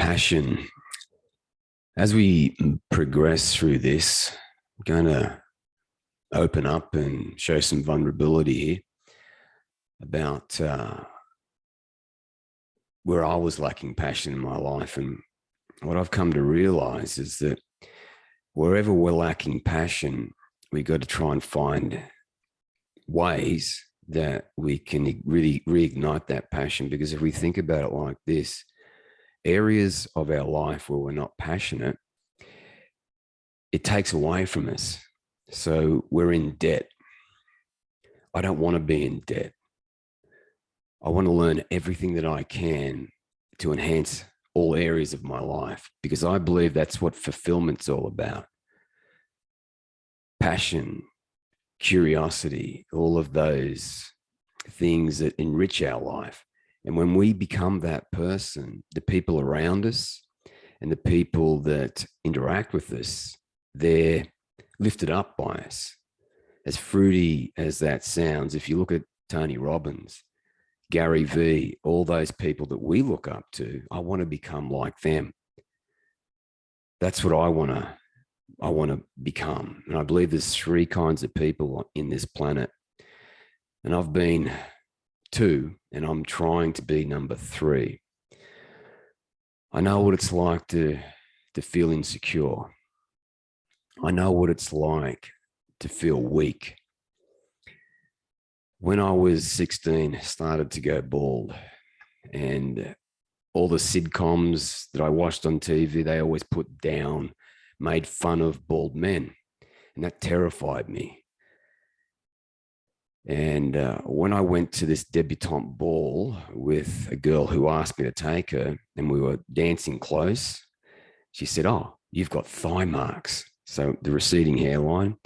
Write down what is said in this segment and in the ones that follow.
Passion. As we progress through this, I'm going to open up and show some vulnerability here about where I was lacking passion in my life. And what I've come to realize is that wherever we're lacking passion, we got to try and find ways that we can really reignite that passion. Because if we think about it like this, areas of our life where we're not passionate, it takes away from us. So we're in debt. I don't want to be in debt. I want to learn everything that I can to enhance all areas of my life, because I believe that's what fulfillment's all about. Passion, curiosity, all of those things that enrich our life. And when we become that person, the people around us and the people that interact with us, they're lifted up by us. As fruity as that sounds, if you look at Tony Robbins, Gary Vee, all those people that we look up to, I want to become like them. That's what I want to become. And I believe there's three kinds of people in this planet. And I've been two, and I'm trying to be number three. I know what it's like to feel insecure. I know what it's like to feel weak. When I was 16, I started to go bald, and all the sitcoms that I watched on TV, they always put down, made fun of bald men, and that terrified me. And when I went to this debutante ball with a girl who asked me to take her, and we were dancing close, she said, "Oh, you've got thigh marks." So the receding hairline.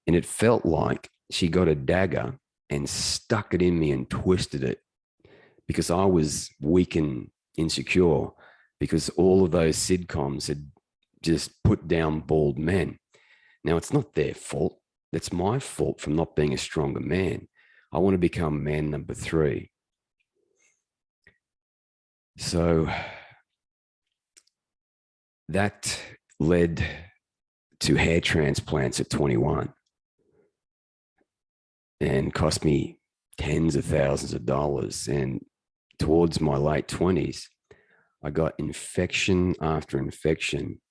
And it felt like she got a dagger and stuck it in me and twisted it, because I was weak and insecure, because all of those sitcoms had just put down bald men. Now, it's not their fault. It's my fault for not being a stronger man. I want to become man number three. So that led to hair transplants at 21 and cost me tens of thousands of dollars. And towards my late 20s, I got infection after infection.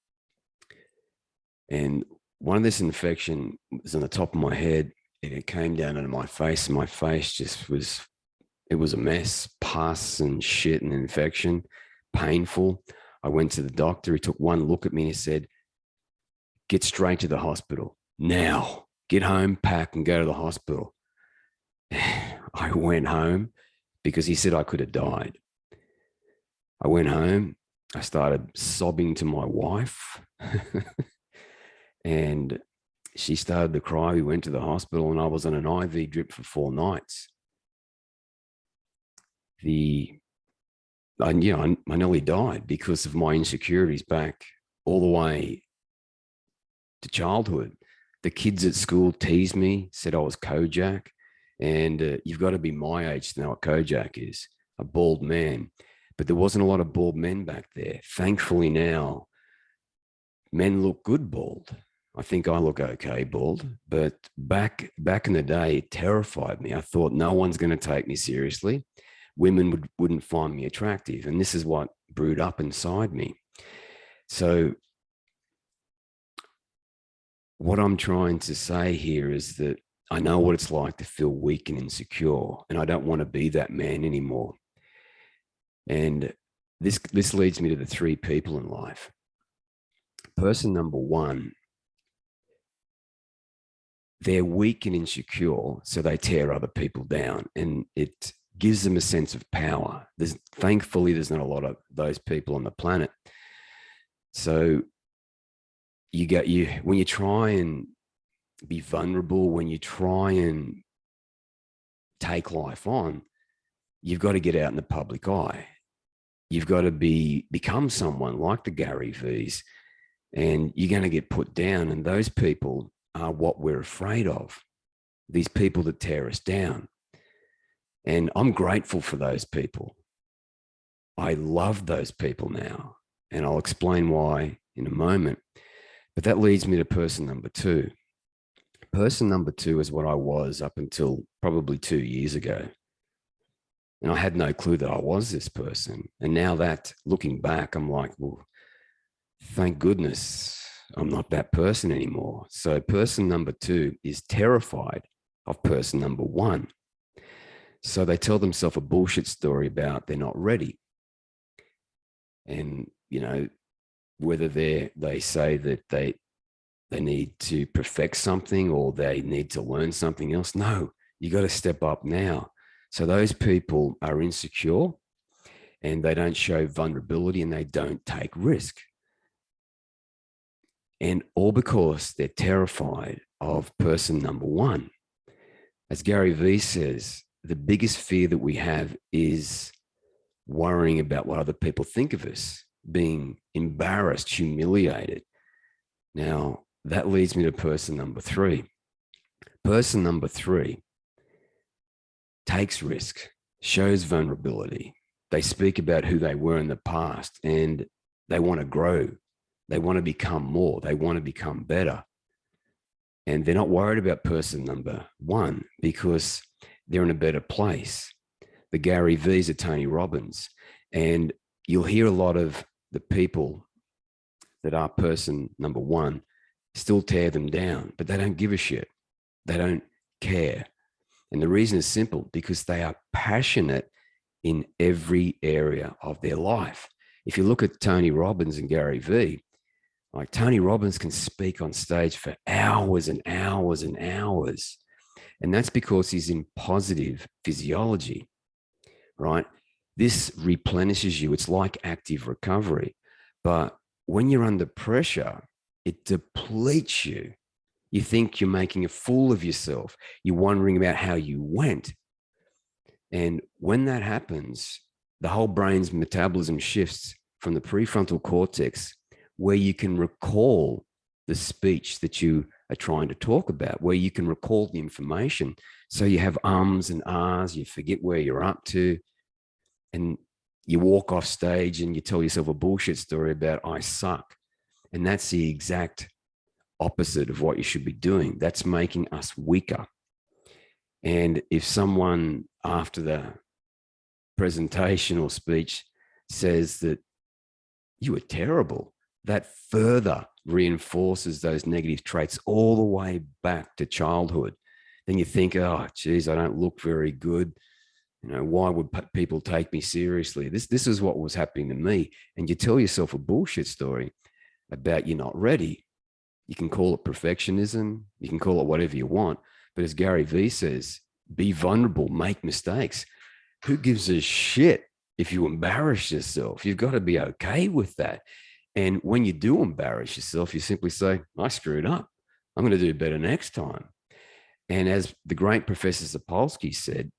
And one of this infection was on the top of my head, and it came down into my face, and my face just it was a mess, pus and shit and infection, painful. I went to the doctor. He took one look at me and he said, "Get straight to the hospital now. Get home, pack, and go to the hospital." I went home because he said I could have died. I went home. I started sobbing to my wife. And she started to cry. We went to the hospital, and I was on an IV drip for 4 nights. I nearly died because of my insecurities back all the way to childhood. The kids at school teased me, said I was Kojak. And you've got to be my age to know what Kojak is, a bald man. But there wasn't a lot of bald men back there. Thankfully now, men look good bald. I think I look okay bald, but back in the day, it terrified me. I thought no one's going to take me seriously. Women wouldn't find me attractive. And this is what brewed up inside me. So what I'm trying to say here is that I know what it's like to feel weak and insecure, and I don't want to be that man anymore. And this leads me to the three people in life. Person number one, they're weak and insecure, so they tear other people down, and it gives them a sense of power. Thankfully, there's not a lot of those people on the planet. So when you try and be vulnerable, when you try and take life on, you've got to get out in the public eye. You've got to become someone like the Gary V's, and you're going to get put down. And those people are what we're afraid of, these people that tear us down. And I'm grateful for those people. I love those people now. And I'll explain why in a moment. But that leads me to person number two. Person number two is what I was up until probably 2 years ago. And I had no clue that I was this person. And now that looking back, I'm like, well, thank goodness I'm not that person anymore. So person number two is terrified of person number one. So they tell themselves a bullshit story about they're not ready. And, you know, whether they say that they need to perfect something or they need to learn something else. No, you got to step up now. So those people are insecure and they don't show vulnerability and they don't take risk. And all because they're terrified of person number one. As Gary Vee says, the biggest fear that we have is worrying about what other people think of us, being embarrassed, humiliated. Now, that leads me to person number three. Person number three takes risk, shows vulnerability. They speak about who they were in the past and they want to grow. They want to become more. They want to become better. And they're not worried about person number one because they're in a better place. The Gary V's are Tony Robbins. And you'll hear a lot of the people that are person number one still tear them down, but they don't give a shit. They don't care. And the reason is simple, because they are passionate in every area of their life. If you look at Tony Robbins and Gary Vee, like Tony Robbins can speak on stage for hours and hours and hours. And that's because he's in positive physiology, right? This replenishes you. It's like active recovery. But when you're under pressure, it depletes you. You think you're making a fool of yourself. You're wondering about how you went. And when that happens, the whole brain's metabolism shifts from the prefrontal cortex, where you can recall the speech that you are trying to talk about, where you can recall the information. So you have ums and ahs, you forget where you're up to, and you walk off stage and you tell yourself a bullshit story about I suck. And that's the exact opposite of what you should be doing. That's making us weaker. And if someone after the presentation or speech says that you were terrible, that further reinforces those negative traits all the way back to childhood. Then you think, oh, geez, I don't look very good. You know, why would people take me seriously? This is what was happening to me. And you tell yourself a bullshit story about you're not ready. You can call it perfectionism. You can call it whatever you want. But as Gary Vee says, be vulnerable, make mistakes. Who gives a shit if you embarrass yourself? You've got to be okay with that. And when you do embarrass yourself, you simply say, I screwed up. I'm going to do better next time. And as the great Professor Sapolsky said,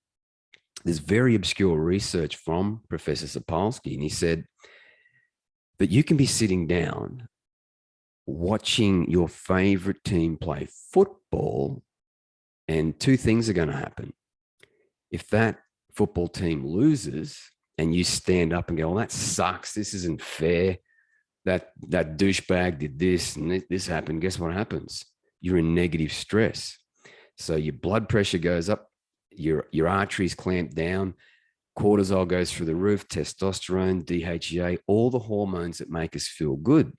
there's very obscure research from Professor Sapolsky. And he said that you can be sitting down watching your favorite team play football, and two things are going to happen. If that football team loses and you stand up and go, well, that sucks. This isn't fair. That douchebag did this and this happened. Guess what happens? You're in negative stress. So your blood pressure goes up, your arteries clamp down, cortisol goes through the roof, testosterone, DHEA, all the hormones that make us feel good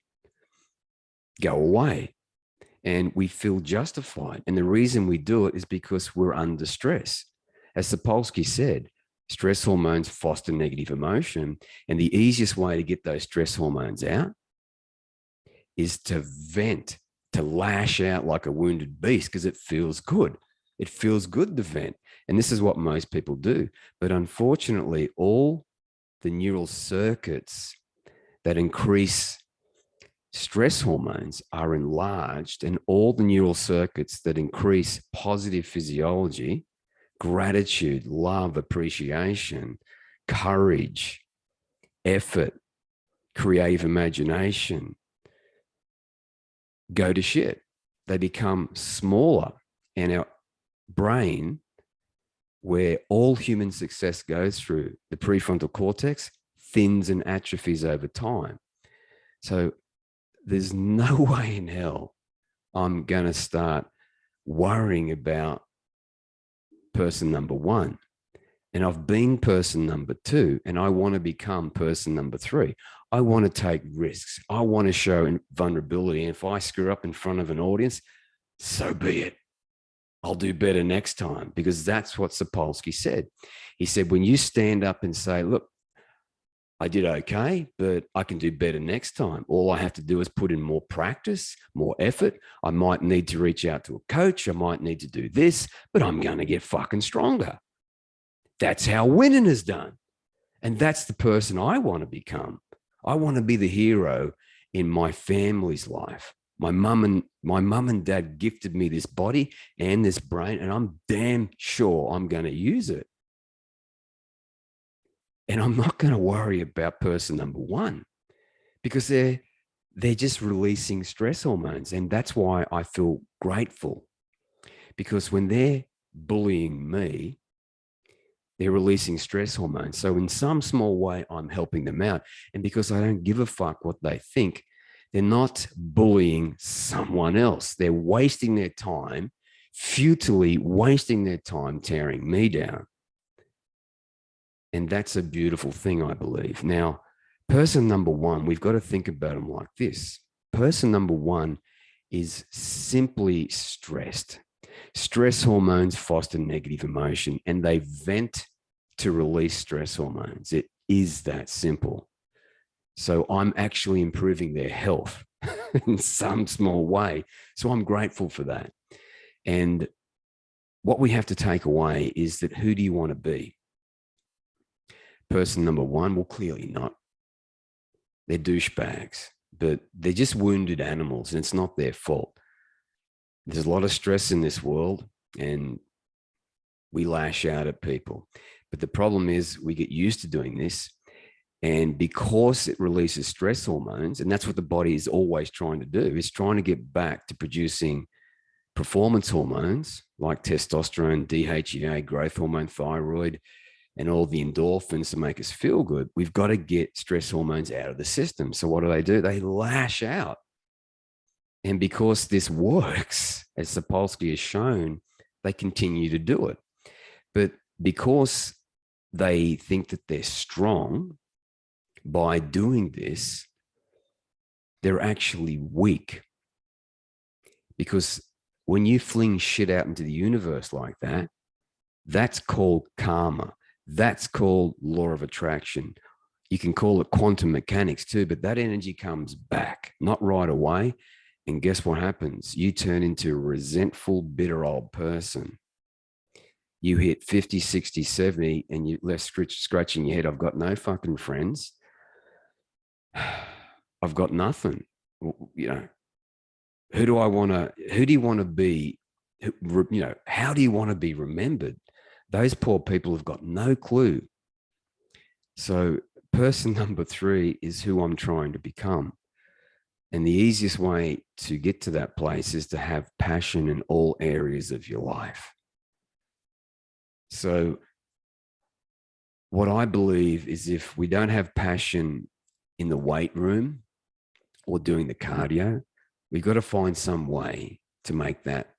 go away. And we feel justified. And the reason we do it is because we're under stress. As Sapolsky said, stress hormones foster negative emotion. And the easiest way to get those stress hormones out is to vent, to lash out like a wounded beast, because it feels good. It feels good to vent. And this is what most people do. But unfortunately, all the neural circuits that increase stress hormones are enlarged, and all the neural circuits that increase positive physiology, gratitude, love, appreciation, courage, effort, creative imagination, go to shit. They become smaller. And our brain, where all human success goes through, the prefrontal cortex, thins and atrophies over time. So there's no way in hell I'm going to start worrying about person number one. And I've been person number two, and I want to become person number three. I want to take risks. I want to show vulnerability. And if I screw up in front of an audience, so be it. I'll do better next time, because that's what Sapolsky said. He said, when you stand up and say, look, I did okay, but I can do better next time. All I have to do is put in more practice, more effort. I might need to reach out to a coach. I might need to do this, but I'm going to get fucking stronger. That's how winning is done. And that's the person I want to become. I want to be the hero in my family's life. My mum and dad gifted me this body and this brain, and I'm damn sure I'm going to use it. And I'm not going to worry about person number one, because they're just releasing stress hormones. And that's why I feel grateful, because when they're bullying me, they're releasing stress hormones. So in some small way, I'm helping them out. And because I don't give a fuck what they think, they're not bullying someone else. They're wasting their time, futilely wasting their time, tearing me down. And that's a beautiful thing, I believe. Now, person number one, we've got to think about them like this. Person number one is simply stressed. Stress hormones foster negative emotion, and they vent to release stress hormones. It is that simple. So I'm actually improving their health in some small way. So I'm grateful for that. And what we have to take away is that, who do you want to be? Person number one, well, clearly not. They're douchebags, but they're just wounded animals, and it's not their fault. There's a lot of stress in this world, and we lash out at people. But the problem is, we get used to doing this. And because it releases stress hormones, and that's what the body is always trying to do, is trying to get back to producing performance hormones like testosterone, DHEA, growth hormone, thyroid, and all the endorphins to make us feel good. We've got to get stress hormones out of the system. So what do? They lash out. And because this works, as Sapolsky has shown, they continue to do it. But because they think that they're strong by doing this, they're actually weak. Because when you fling shit out into the universe like that, that's called karma. That's called law of attraction. You can call it quantum mechanics too, but that energy comes back, not right away. And guess what happens? You turn into a resentful, bitter old person. You hit 50, 60, 70, and you're left scratching your head. I've got no fucking friends. I've got nothing. You know, who do you want to be? You know, how do you want to be remembered? Those poor people have got no clue. So person number three is who I'm trying to become. And the easiest way to get to that place is to have passion in all areas of your life. So what I believe is, if we don't have passion in the weight room or doing the cardio, we've got to find some way to make that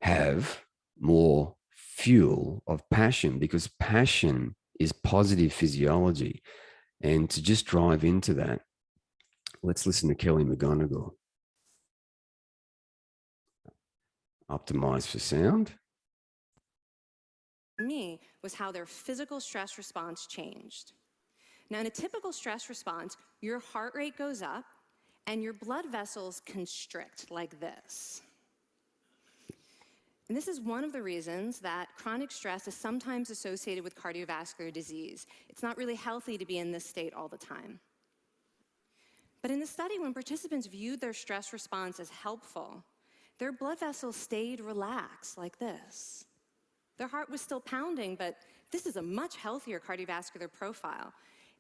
have more fuel of passion, because passion is positive physiology. And to just drive into that, let's listen to Kelly McGonigal. Optimize for sound. Me was how their physical stress response changed. Now, in a typical stress response, your heart rate goes up and your blood vessels constrict like this. And this is one of the reasons that chronic stress is sometimes associated with cardiovascular disease. It's not really healthy to be in this state all the time. But in the study, when participants viewed their stress response as helpful, their blood vessels stayed relaxed like this. Their heart was still pounding, but this is a much healthier cardiovascular profile.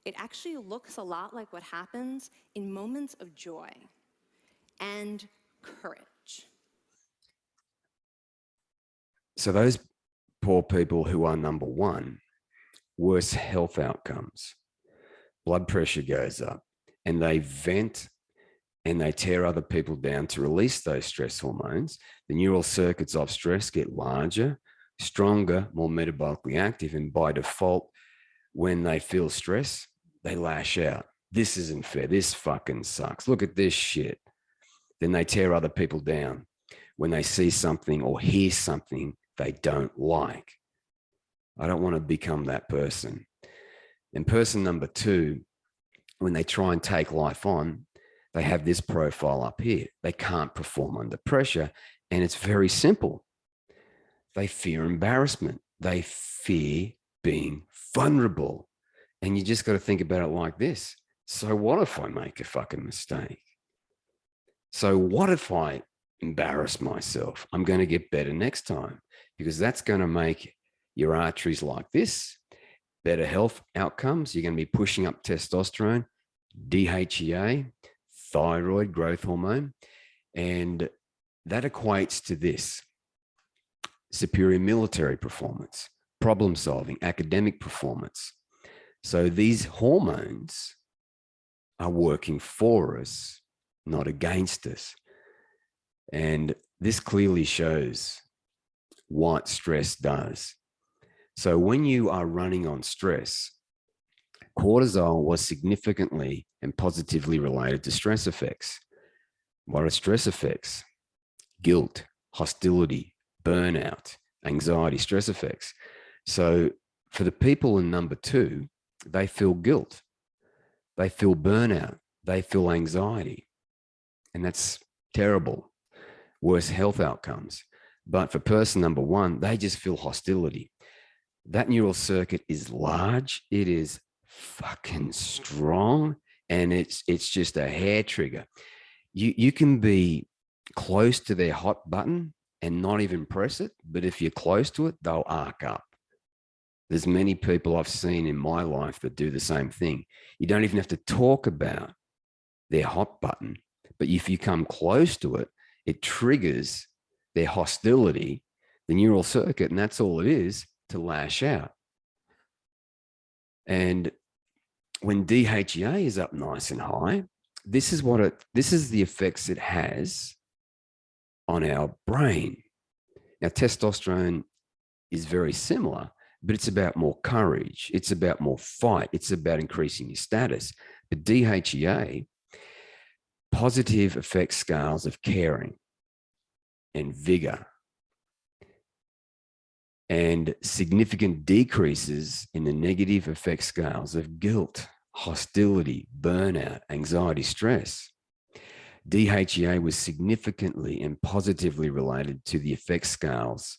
It actually looks a lot like what happens in moments of joy and courage. So those poor people who are number one, worse health outcomes. Blood pressure goes up, and they vent and they tear other people down to release those stress hormones, the neural circuits of stress get larger, stronger, more metabolically active. And by default, when they feel stress, they lash out. This isn't fair. This fucking sucks. Look at this shit. Then they tear other people down when they see something or hear something they don't like. I don't want to become that person. And person number two, when they try and take life on, they have this profile up here. They can't perform under pressure. And it's very simple. They fear embarrassment. They fear being vulnerable. And you just got to think about it like this. So what if I make a fucking mistake? So what if I embarrass myself? I'm going to get better next time, because that's going to make your arteries like this, better health outcomes. You're going to be pushing up testosterone, DHEA, thyroid growth hormone, and that equates to this: superior military performance, problem solving, academic performance. So these hormones are working for us, not against us. And this clearly shows what stress does. So when you are running on stress, cortisol was significantly and positively related to stress effects. What are stress effects? Guilt, hostility, burnout, anxiety, stress effects. So for the people in number two, they feel guilt, they feel burnout, they feel anxiety, and that's terrible, worse health outcomes. But for person number one, they just feel hostility. That neural circuit is large, it is fucking strong, and it's just a hair trigger. You can be close to their hot button and not even press it, but if you're close to it, they'll arc up. There's many people I've seen in my life that do the same thing. You don't even have to talk about their hot button, but if you come close to it, it triggers their hostility, the neural circuit, and that's all it is, to lash out. And when DHEA is up nice and high, this is the effects it has on our brain. Now, testosterone is very similar, but it's about more courage. It's about more fight. It's about increasing your status. But DHEA, positive effect scales of caring and vigor, and significant decreases in the negative effect scales of guilt, hostility, burnout, anxiety, stress. DHEA was significantly and positively related to the effect scales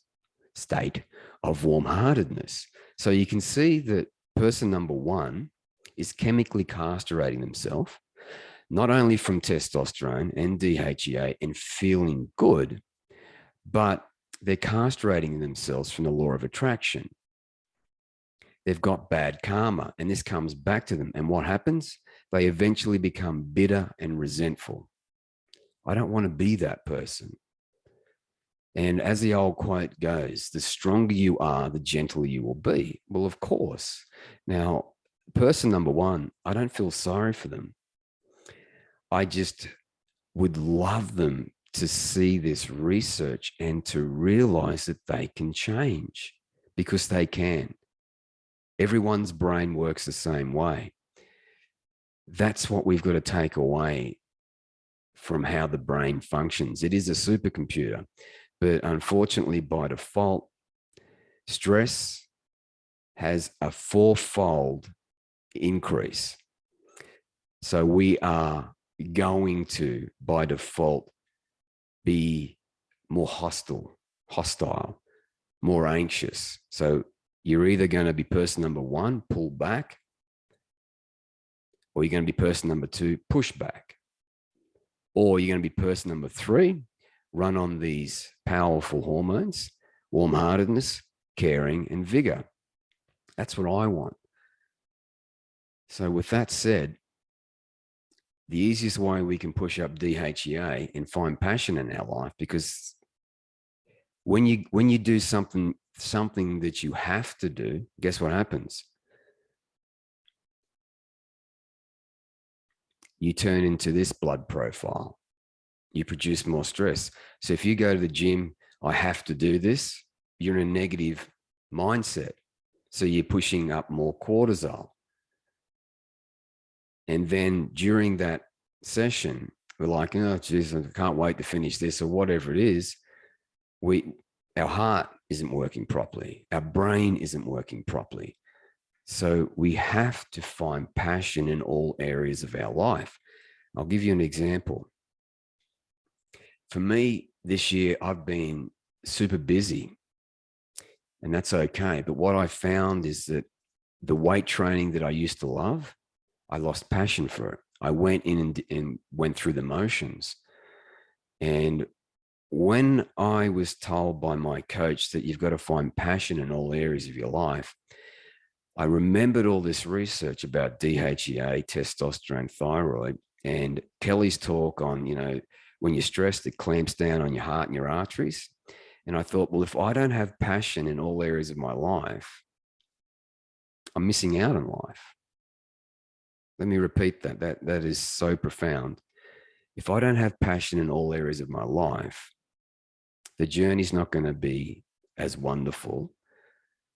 state of warm-heartedness. So you can see that person number one is chemically castrating themselves, not only from testosterone and DHEA and feeling good, but they're castrating themselves from the law of attraction. They've got bad karma, and this comes back to them. And what happens? They eventually become bitter and resentful. I don't want to be that person. And as the old quote goes, the stronger you are, the gentler you will be. Well, of course. Now, person number one, I don't feel sorry for them. I just would love them to see this research and to realize that they can change, because they can. Everyone's brain works the same way. That's what we've got to take away from how the brain functions. It is a supercomputer, but unfortunately, by default, stress has a fourfold increase. So we are going to, by default, be more hostile, more anxious. So you're either going to be person number one, pull back, or you're going to be person number two, push back, or you're going to be person number three, run on these powerful hormones, warm-heartedness, caring, and vigor. That's what I want. So with that said, the easiest way we can push up DHEA and find passion in our life, because when you do something that you have to do, guess what happens? you turn into this blood profile. You produce more stress. So if you go to the gym, I have to do this, you're in a negative mindset. So you're pushing up more cortisol. And then during that session, we're like, oh, geez, I can't wait to finish this or whatever it is. Our heart isn't working properly. Our brain isn't working properly. So we have to find passion in all areas of our life. I'll give you an example. For me, this year, I've been super busy, and that's okay. But what I found is that the weight training that I used to love, I lost passion for it. I went in and went through the motions. And when I was told by my coach that you've got to find passion in all areas of your life, I remembered all this research about DHEA, testosterone, thyroid, and Kelly's talk on, when you're stressed, it clamps down on your heart and your arteries. And I thought, well, if I don't have passion in all areas of my life, I'm missing out on life. Let me repeat that. That is so profound. If I don't have passion in all areas of my life, the journey's not going to be as wonderful.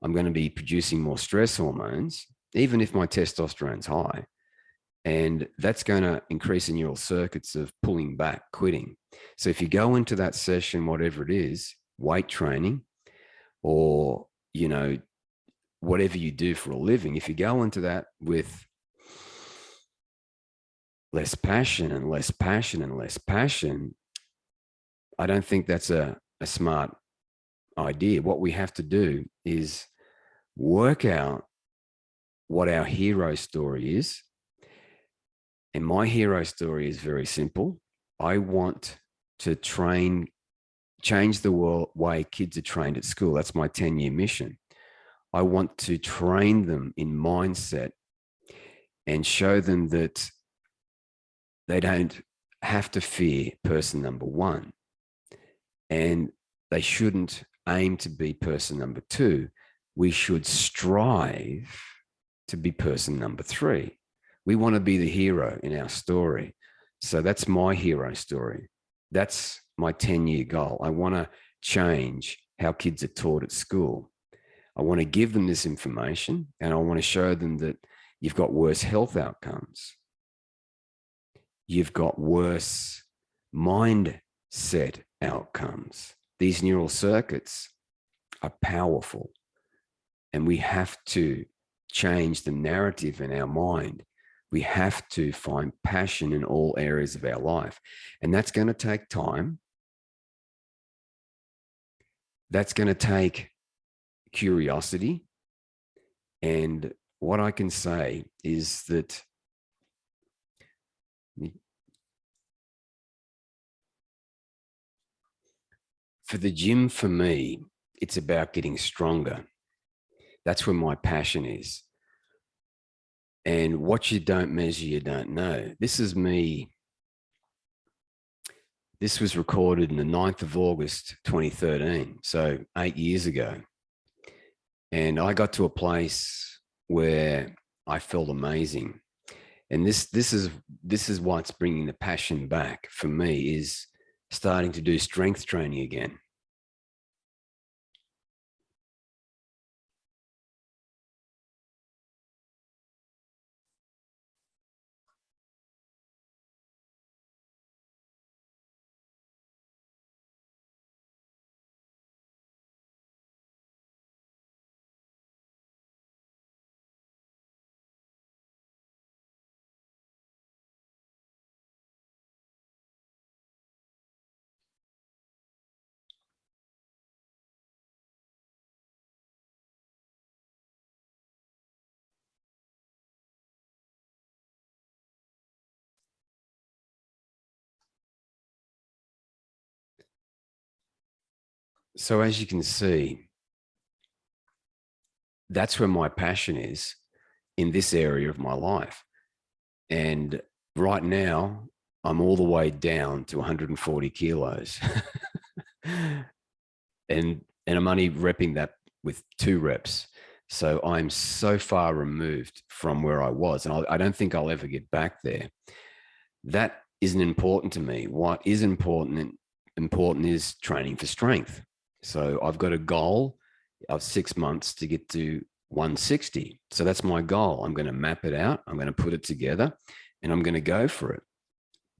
I'm going to be producing more stress hormones, even if my testosterone's high. And that's going to increase the neural circuits of pulling back, quitting. So if you go into that session, whatever it is, weight training, or, whatever you do for a living, if you go into that with less passion and less passion and less passion, I don't think that's a smart idea. What we have to do is work out what our hero story is. And my hero story is very simple. I want to change the way kids are trained at school. That's my 10-year mission. I want to train them in mindset and show them that they don't have to fear person number one. And they shouldn't aim to be person number two. We should strive to be person number three. We want to be the hero in our story. So that's my hero story. That's my 10-year goal. I want to change how kids are taught at school. I want to give them this information, and I want to show them that you've got worse health outcomes. You've got worse mindset outcomes. These neural circuits are powerful, and we have to change the narrative in our mind. We have to find passion in all areas of our life. And that's going to take time. That's going to take curiosity. And what I can say is that for the gym, for me, it's about getting stronger. That's where my passion is. And what you don't measure, you don't know. This is me. This was recorded on the 9th of August, 2013. So 8 years ago. And I got to a place where I felt amazing. And this is what's bringing the passion back for me, is starting to do strength training again. So as you can see, that's where my passion is in this area of my life. And right now, I'm all the way down to 140 kilos. and I'm only repping that with 2 reps. So I'm so far removed from where I was. And I don't think I'll ever get back there. That isn't important to me. What is important is training for strength. So I've got a goal of 6 months to get to 160. So that's my goal. I'm going to map it out. I'm going to put it together and I'm going to go for it.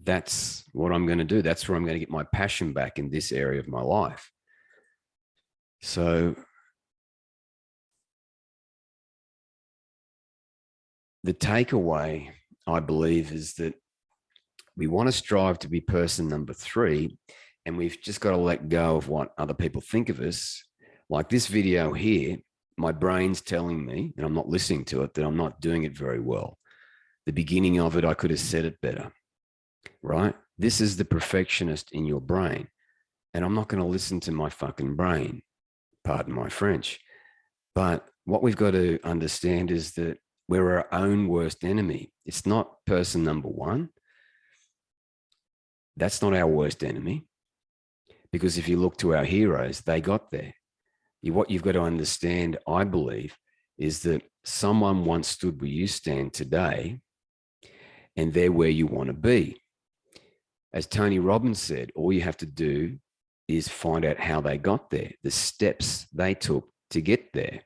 That's what I'm going to do. That's where I'm going to get my passion back in this area of my life. So the takeaway, I believe, is that we want to strive to be person number 3, and we've just got to let go of what other people think of us. Like this video here, my brain's telling me, and I'm not listening to it, that I'm not doing it very well. The beginning of it, I could have said it better, right? This is the perfectionist in your brain. And I'm not going to listen to my fucking brain, pardon my French. But what we've got to understand is that we're our own worst enemy. It's not person number 1. That's not our worst enemy. Because if you look to our heroes, they got there. What you've got to understand, I believe, is that someone once stood where you stand today, and they're where you want to be. As Tony Robbins said, all you have to do is find out how they got there, the steps they took to get there.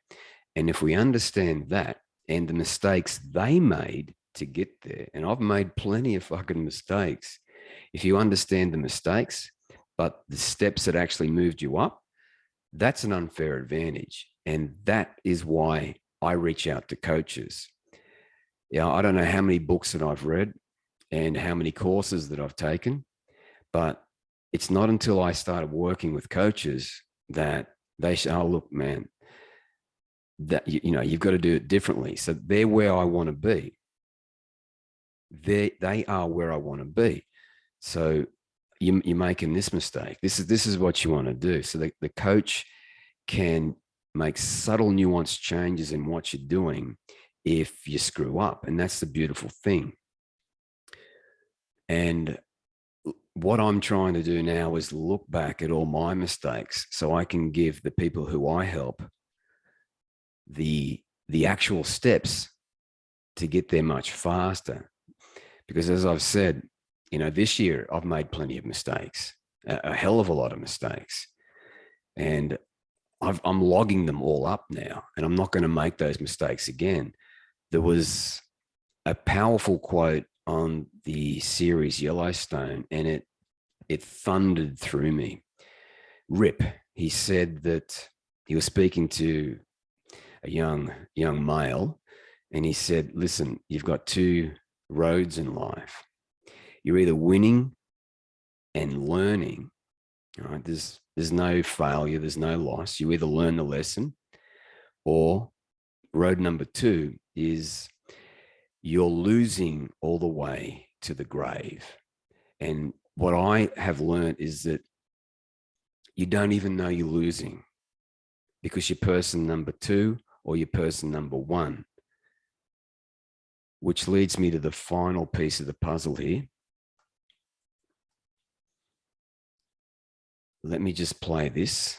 And if we understand that and the mistakes they made to get there, and I've made plenty of fucking mistakes. If you understand the mistakes, but the steps that actually moved you up, that's an unfair advantage. And that is why I reach out to coaches. Yeah, I don't know how many books that I've read and how many courses that I've taken, but it's not until I started working with coaches that they say, oh, look, man, that, you know, you've got to do it differently. So they're where I want to be. They are where I want to be. So you're making this mistake. This is what you want to do. So the coach can make subtle nuanced changes in what you're doing if you screw up. And that's the beautiful thing. And what I'm trying to do now is look back at all my mistakes so I can give the people who I help the actual steps to get there much faster. Because as I've said, you know, this year I've made plenty of mistakes, a hell of a lot of mistakes. And I'm logging them all up now, and I'm not going to make those mistakes again. There was a powerful quote on the series Yellowstone, and it thundered through me. Rip, he said that he was speaking to a young male, and he said, listen, you've got 2 roads in life. You're either winning and learning, right? There's no failure, there's no loss. You either learn the lesson, or road number 2 is you're losing all the way to the grave. And what I have learned is that you don't even know you're losing because you're person number 2 or you're person number 1. Which leads me to the final piece of the puzzle here. Let me just play this.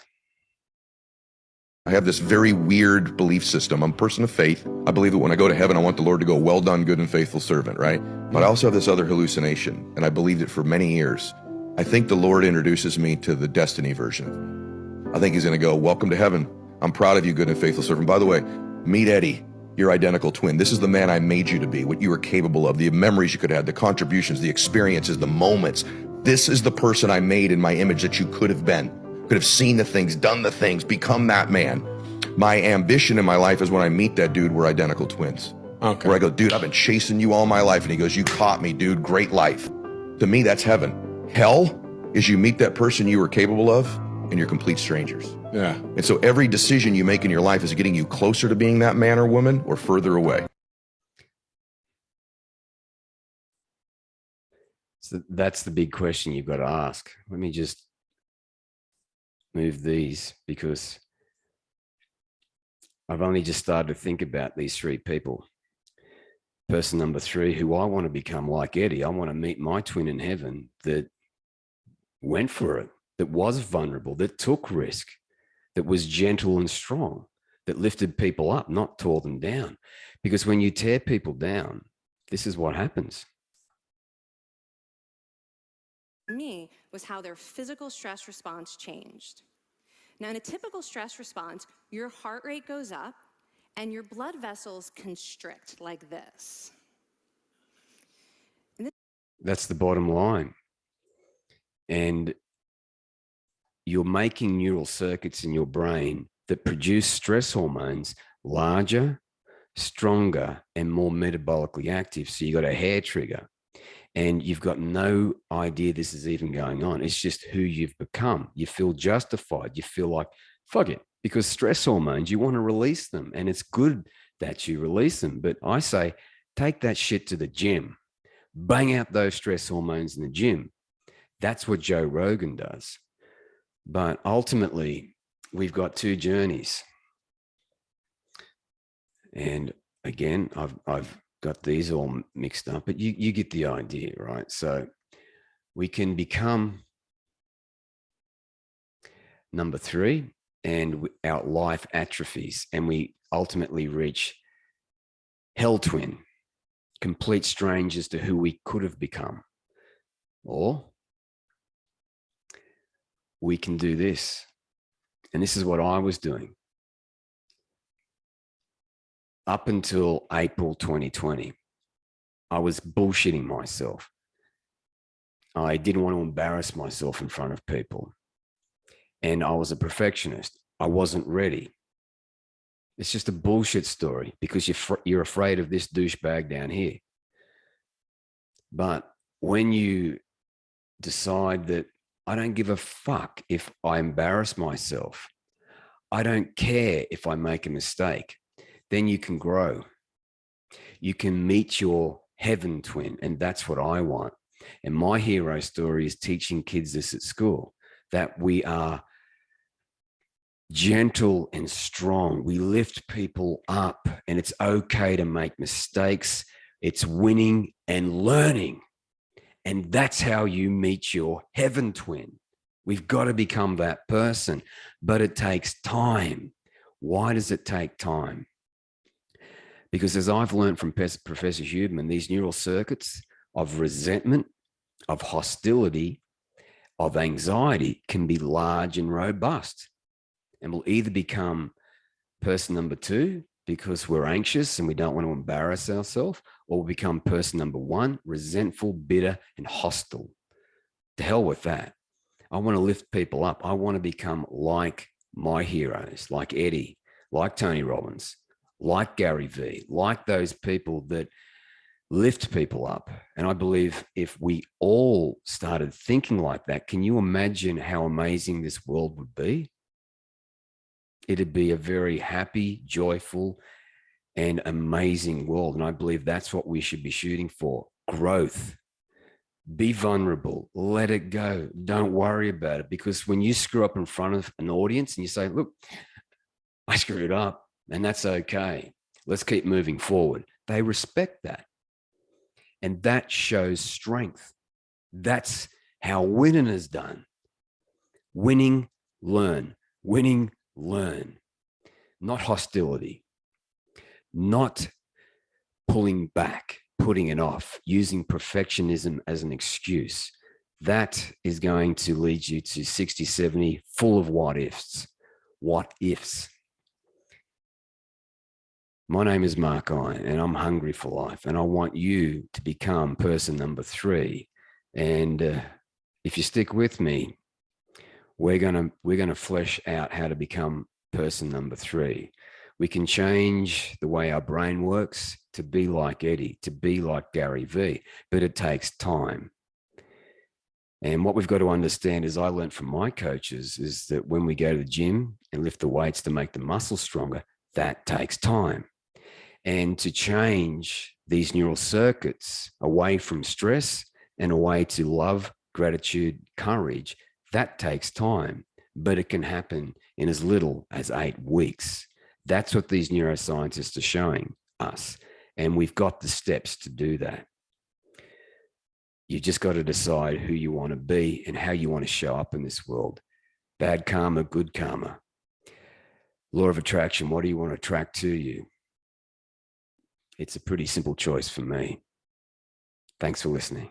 I have this very weird belief system. I'm a person of faith. I believe that when I go to heaven, I want the Lord to go, well done, good and faithful servant, right? But I also have this other hallucination, and I believed it for many years. I think the Lord introduces me to the destiny version. I think he's going to go, welcome to heaven. I'm proud of you, good and faithful servant. By the way, meet Eddie, your identical twin. This is the man I made you to be, what you were capable of, the memories you could have, the contributions, the experiences, the moments. This is the person I made in my image that you could have been. Could have seen the things, done the things, become that man. My ambition in my life is when I meet that dude, we're identical twins. Okay. Where I go, dude, I've been chasing you all my life. And he goes, you caught me, dude, great life. To me, that's heaven. Hell is you meet that person you were capable of and you're complete strangers. Yeah. And so every decision you make in your life is getting you closer to being that man or woman or further away. So that's the big question you've got to ask. Let me just move these because I've only just started to think about these 3 people. Person number 3, who I want to become like Eddie. I want to meet my twin in heaven that went for it, that was vulnerable, that took risk, that was gentle and strong, that lifted people up, not tore them down. Because when you tear people down, this is what happens. me was how their physical stress response changed. Now, in a typical stress response, your heart rate goes up and your blood vessels constrict like this. That's the bottom line. And you're making neural circuits in your brain that produce stress hormones larger, stronger, and more metabolically active. So you got a hair trigger and you've got no idea this is even going on. It's just who you've become. You feel justified. You feel like, fuck it, because stress hormones, you want to release them, and it's good that you release them. But I say, take that shit to the gym, bang out those stress hormones in the gym. That's what Joe Rogan does. But ultimately, we've got two journeys. And again, I've got these all mixed up, but you get the idea, right? So we can become number 3, and our life atrophies, and we ultimately reach hell twin, complete strangers to who we could have become. Or we can do this. And this is what I was doing up until April 2020. I was bullshitting myself. I didn't want to embarrass myself in front of people. And I was a perfectionist. I wasn't ready. It's just a bullshit story because you're afraid of this douchebag down here. But when you decide that I don't give a fuck if I embarrass myself, I don't care if I make a mistake, then you can grow. You can meet your heaven twin, and that's what I want. And my hero story is teaching kids this at school, that we are gentle and strong. We lift people up, and it's okay to make mistakes. It's winning and learning. And that's how you meet your heaven twin. We've got to become that person, but it takes time. Why does it take time? Because as I've learned from Professor Huberman, these neural circuits of resentment, of hostility, of anxiety can be large and robust. And we'll either become person number 2 because we're anxious and we don't want to embarrass ourselves, or we'll become person number 1, resentful, bitter, and hostile. To hell with that. I want to lift people up. I want to become like my heroes, like Eddie, like Tony Robbins, like Gary Vee, like those people that lift people up. And I believe if we all started thinking like that, can you imagine how amazing this world would be? It'd be a very happy, joyful, and amazing world. And I believe that's what we should be shooting for. Growth. Be vulnerable. Let it go. Don't worry about it. Because when you screw up in front of an audience and you say, look, I screwed up, and that's okay. Let's keep moving forward. They respect that. And that shows strength. That's how winning is done. Winning, learn. Winning, learn. Not hostility. Not pulling back, putting it off, using perfectionism as an excuse. That is going to lead you to 60, 70, full of what ifs. What ifs. My name is Mark Iron, and I'm hungry for life, and I want you to become person number 3. And if you stick with me, we're gonna flesh out how to become person number 3. We can change the way our brain works to be like Eddie, to be like Gary Vee, but it takes time. And what we've got to understand, as I learned from my coaches, is that when we go to the gym and lift the weights to make the muscles stronger, that takes time. And to change these neural circuits away from stress and away to love, gratitude, courage, that takes time, but it can happen in as little as 8 weeks. That's what these neuroscientists are showing us. And we've got the steps to do that. You just got to decide who you want to be and how you want to show up in this world. Bad karma, good karma. Law of attraction, what do you want to attract to you? It's a pretty simple choice for me. Thanks for listening.